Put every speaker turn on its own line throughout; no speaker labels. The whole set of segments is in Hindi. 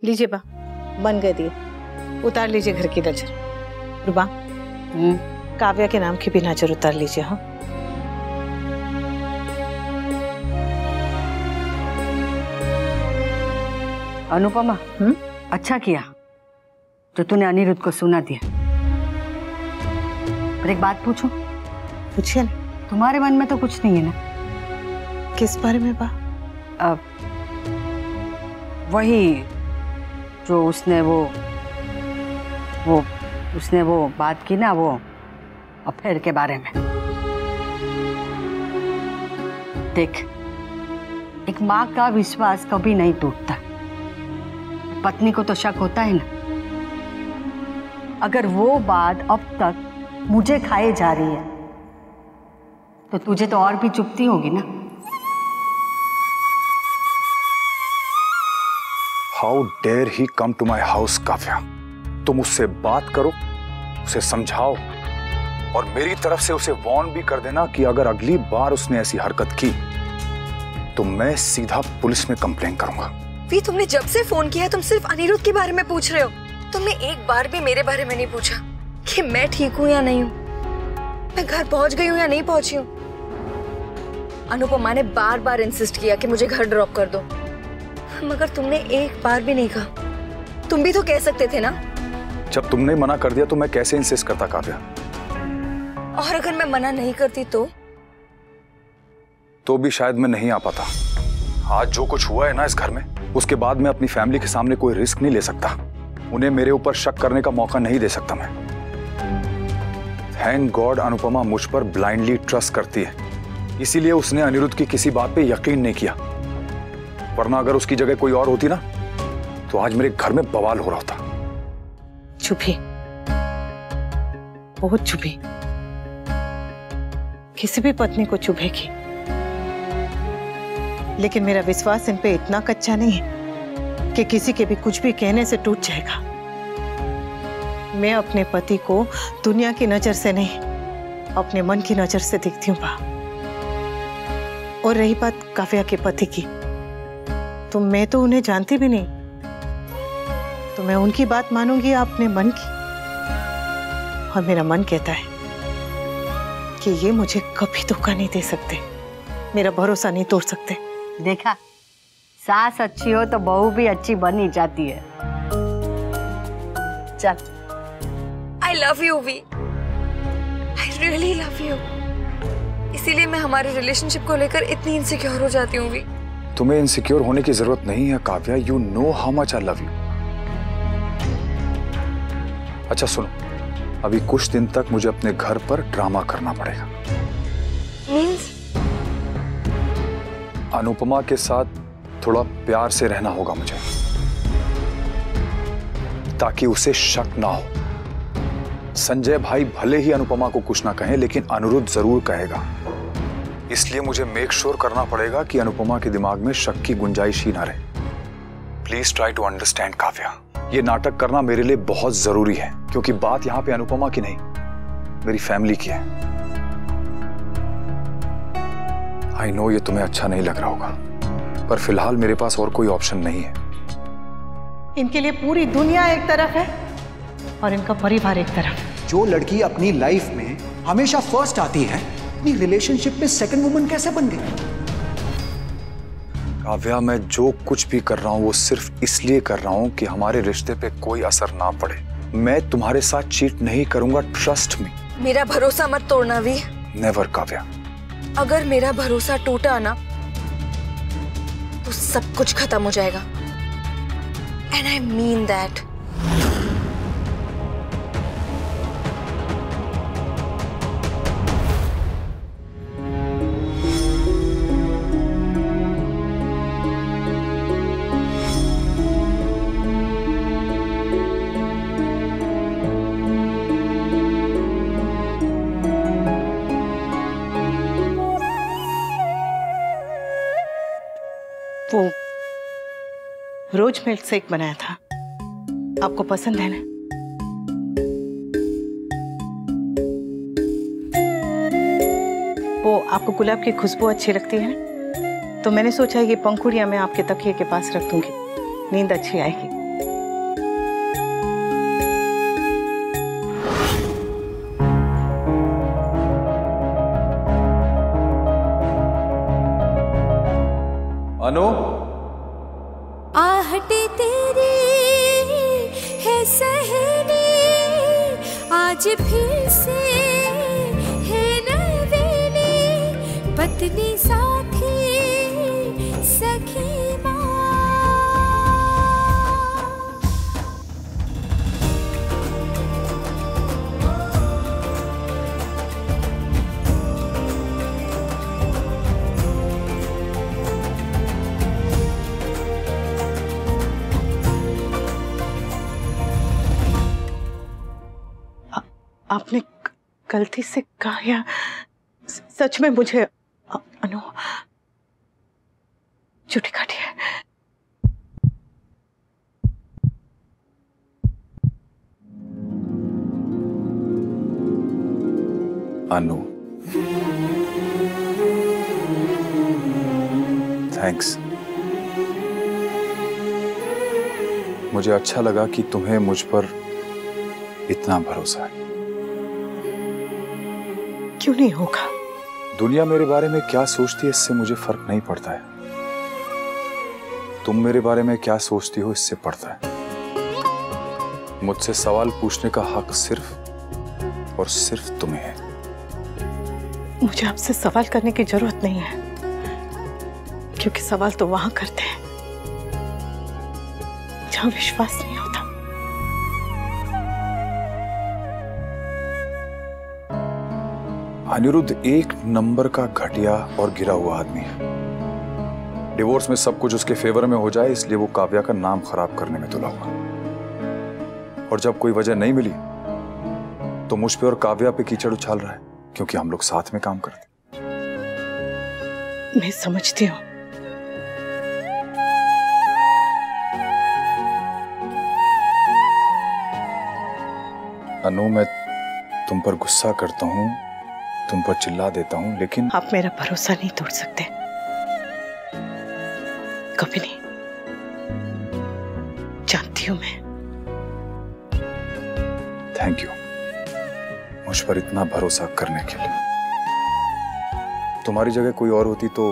लीजिए बा, बन गए दिए, उतार लीजिए घर की नजर। रुबा, काव्या के नाम की भी नजर उतार लीजिए। हाँ,
अनुपमा, अच्छा किया जो तूने अनिरुद्ध को सुना दिया। पर एक बात पूछूं?
पूछिए ना।
तुम्हारे मन में तो कुछ नहीं है ना?
किस बारे में बा?
वही जो उसने वो बात की ना, वो अफेयर के बारे में। देख, एक माँ का विश्वास कभी नहीं टूटता। पत्नी को तो शक होता है ना। अगर वो बात अब तक मुझे खाए जा रही है तो तुझे तो और भी चुभती होगी ना।
How dare he come to my house Kavya. तुम उससे बात करो, उसे समझाओ और मेरी तरफ से उसे वार्न भी कर देना कि अगर अगली बार उसने ऐसी हरकत की तो मैं सीधा पुलिस में कंप्लेन करूंगा।
वी, तुमने जब से फोन किया तुम सिर्फ अनिरुद्ध के बारे में पूछ रहे हो। तुमने एक बार भी मेरे बारे में नहीं पूछा कि मैं ठीक हूँ या नहीं हूँ, मैं घर पहुंच गई हूँ या नहीं पहुंची हूँ। अनुपमा ने बार बार इंसिस्ट किया कि मुझे घर ड्रॉप कर दो, मगर तुमने एक बार भी नहीं कहा। तुम भी तो कह सकते थे ना।
जब तुमने मना कर दिया तो मैं कैसे इंसिस्ट करता काव्या?
और अगर मैं मना नहीं करती
तो भी शायद मैं नहीं आ पाता। आज जो कुछ हुआ है ना इस घर में, उसके बाद मैं अपनी फैमिली के सामने कोई रिस्क नहीं ले सकता। उन्हें मेरे ऊपर शक करने का मौका नहीं दे सकता मैं। थैंक गॉड अनुपमा मुझ पर ब्लाइंडली ट्रस्ट करती है, इसीलिए उसने अनिरुद्ध की किसी बात पे यकीन नहीं किया। वरना अगर उसकी जगह कोई और होती ना तो आज मेरे घर में बवाल हो रहा होता।
चुपी, बहुत चुपी। किसी भी पत्नी को चुभेगी, लेकिन मेरा विश्वास इन पे इतना कच्चा नहीं है कि किसी के भी कुछ भी कहने से टूट जाएगा। मैं अपने पति को दुनिया की नजर से नहीं, अपने मन की नजर से देखती हूँ बा। और रही बात काव्या के पति की, तो मैं तो उन्हें जानती भी नहीं, तो मैं उनकी बात मानूंगी अपने मन की। और मेरा मन कहता है कि ये मुझे कभी धोखा नहीं दे सकते, मेरा भरोसा नहीं तोड़ सकते।
देखा, सास अच्छी हो तो बहू भी अच्छी बन ही जाती है। चल।
I love you V, I really love you. इसीलिए मैं हमारे रिलेशनशिप को लेकर इतनी इनसिक्योर हो जाती हूँ वी।
तुम्हें इनसिक्योर होने की जरूरत नहीं है Kavya, you know how much I love you. अच्छा सुनो, अभी कुछ दिन तक मुझे अपने घर पर ड्रामा करना पड़ेगा।
मीन्स?
अनुपमा के साथ थोड़ा प्यार से रहना होगा मुझे, ताकि उसे शक ना हो। संजय भाई भले ही अनुपमा को कुछ ना कहें, लेकिन अनिरुद्ध जरूर कहेगा। इसलिए मुझे मेक श्योर करना पड़ेगा कि अनुपमा के दिमाग में शक की गुंजाइश ही ना रहे। Please try to understand Kavya, ये नाटक करना मेरे लिए बहुत जरूरी है, क्योंकि बात यहां पे अनुपमा की नहीं, मेरी फैमिली की है। आई नो ये तुम्हें अच्छा नहीं लग रहा होगा, पर फिलहाल मेरे पास और कोई ऑप्शन नहीं है।
इनके लिए पूरी दुनिया एक तरफ है और इनका परिवार एक तरफ।
जो लड़की अपनी लाइफ में हमेशा फर्स्ट आती है, अपनी रिलेशनशिप में सेकंड वुमन कैसे बन गई?
काव्या, मैं जो कुछ भी कर रहा हूं वो सिर्फ इसलिए कर रहा हूं कि हमारे रिश्ते पे कोई असर ना पड़े। मैं तुम्हारे साथ चीट नहीं करूंगा, ट्रस्ट मी।
मेरा भरोसा मत तोड़ना वी।
नेवर काव्या।
अगर मेरा भरोसा टूटा ना तो सब कुछ खत्म हो जाएगा। And I mean that.
वो रोज मिल्क शेक बनाया था, आपको पसंद है ना? वो आपको गुलाब की खुशबू अच्छी लगती है ना, तो मैंने सोचा ये पंखुड़ियां मैं आपके तकिए के पास रख दूंगी, नींद अच्छी आएगी।
अनु,
आहटे तेरी है सहेली, आज फिर से है नवेली, पत्नी साथी सखी माँ।
आपने गलती से कहा या सच में मुझे अनु चुटी काटी है?
अनु, थैंक्स। मुझे अच्छा लगा कि तुम्हें मुझ पर इतना भरोसा है।
क्यों नहीं होगा?
दुनिया मेरे बारे में क्या सोचती है इससे मुझे फर्क नहीं पड़ता है। तुम मेरे बारे में क्या सोचती हो इससे पड़ता है। मुझसे सवाल पूछने का हक सिर्फ और सिर्फ तुम्हें है।
मुझे आपसे सवाल करने की जरूरत नहीं है, क्योंकि सवाल तो वहां करते हैं जहां विश्वास नहीं होता।
अनिरुद्ध एक नंबर का घटिया और गिरा हुआ आदमी है। डिवोर्स में सब कुछ उसके फेवर में हो जाए इसलिए वो काव्या का नाम खराब करने में तुला हुआ। और जब कोई वजह नहीं मिली तो मुझ पे और काव्या पे कीचड़ उछाल रहा है, क्योंकि हम लोग साथ में काम करते।
मैं समझती हूँ,
अनु, मैं तुम पर गुस्सा करता हूँ, तुम पर चिल्ला देता हूँ, लेकिन
आप मेरा भरोसा नहीं तोड़ सकते, कभी नहीं। जानती हूँ मैं।
थैंक यू मुझ पर इतना भरोसा करने के लिए। तुम्हारी जगह कोई और होती तो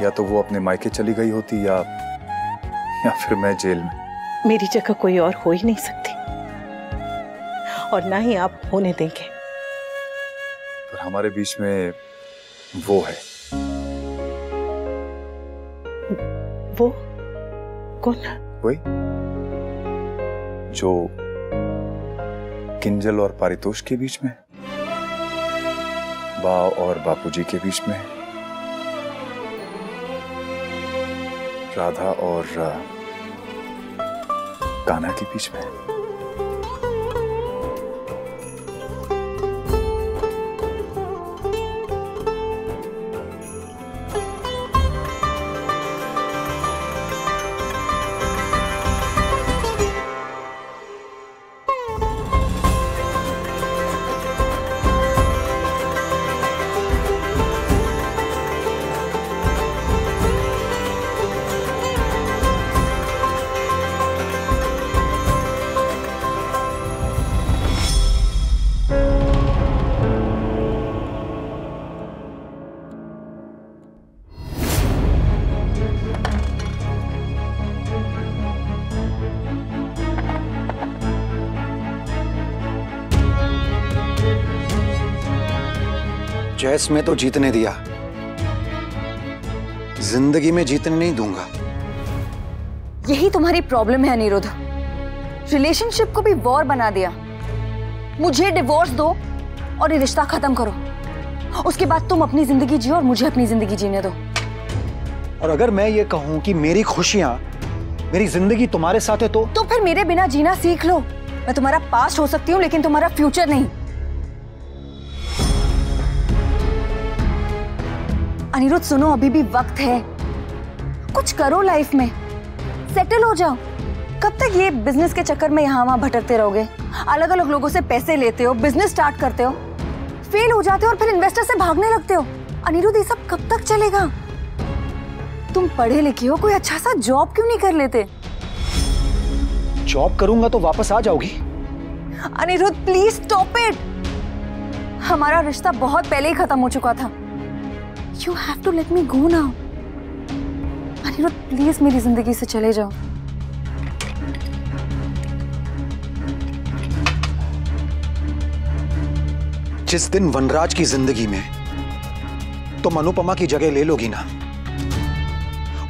या तो वो अपने मायके चली गई होती या फिर मैं जेल में।
मेरी जगह कोई और हो ही नहीं सकती, और ना ही आप होने देंगे।
पर हमारे बीच में वो है।
वो कौन?
वही जो किंजल और पारितोष के बीच में, बा और बापूजी के बीच में, राधा और कान्हा के बीच में।
चेस में तो जीतने दिया, जिंदगी में जीतने नहीं दूंगा।
यही तुम्हारी प्रॉब्लम है अनिरुद्ध। रिलेशनशिप को भी वॉर बना दिया। मुझे डिवोर्स दो और ये रिश्ता खत्म करो। उसके बाद तुम अपनी जिंदगी जियो और मुझे अपनी जिंदगी जीने दो।
और अगर मैं ये कहूं कि मेरी खुशियां, मेरी जिंदगी तुम्हारे साथ है तो
फिर मेरे बिना जीना सीख लो। मैं तुम्हारा पास्ट हो सकती हूँ लेकिन तुम्हारा फ्यूचर नहीं। अनिरुद्ध सुनो, अभी भी वक्त है। कुछ करो लाइफ में, सेटल हो जाओ। कब तक ये बिजनेस के चक्कर में यहाँ वहां भटकते रहोगे? अलग अलग लोगों से पैसे लेते हो, बिजनेस स्टार्ट करते हो, फेल हो जाते हो और फिर इन्वेस्टर से भागने लगते हो। अनिरुद्ध, ये सब कब तक चलेगा? तुम पढ़े लिखे हो, कोई अच्छा सा जॉब क्यों नहीं कर लेते?
जॉब करूंगा तो वापस आ जाओगी?
Aniruddh please stop it. हमारा रिश्ता बहुत पहले ही खत्म हो चुका था। You have to let me go now. Aniruddh please मेरी जिंदगी से चले जाओ।
जिस दिन वनराज की जिंदगी में तुम अनुपमा की जगह ले लोगी ना,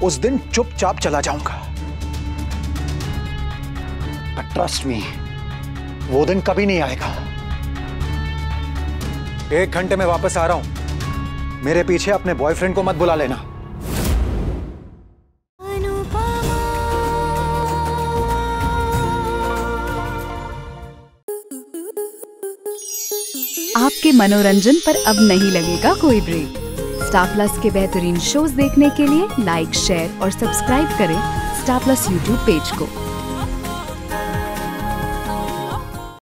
उस दिन चुपचाप चला जाऊंगा। But trust me, वो दिन कभी नहीं आएगा। 1 घंटे में वापस आ रहा हूं। मेरे पीछे अपने बॉयफ्रेंड को मत बुला लेना।
आपके मनोरंजन पर अब नहीं लगेगा कोई ब्रेक। स्टार प्लस के बेहतरीन शोज देखने के लिए लाइक, शेयर और सब्सक्राइब करें स्टार प्लस यूट्यूब पेज को।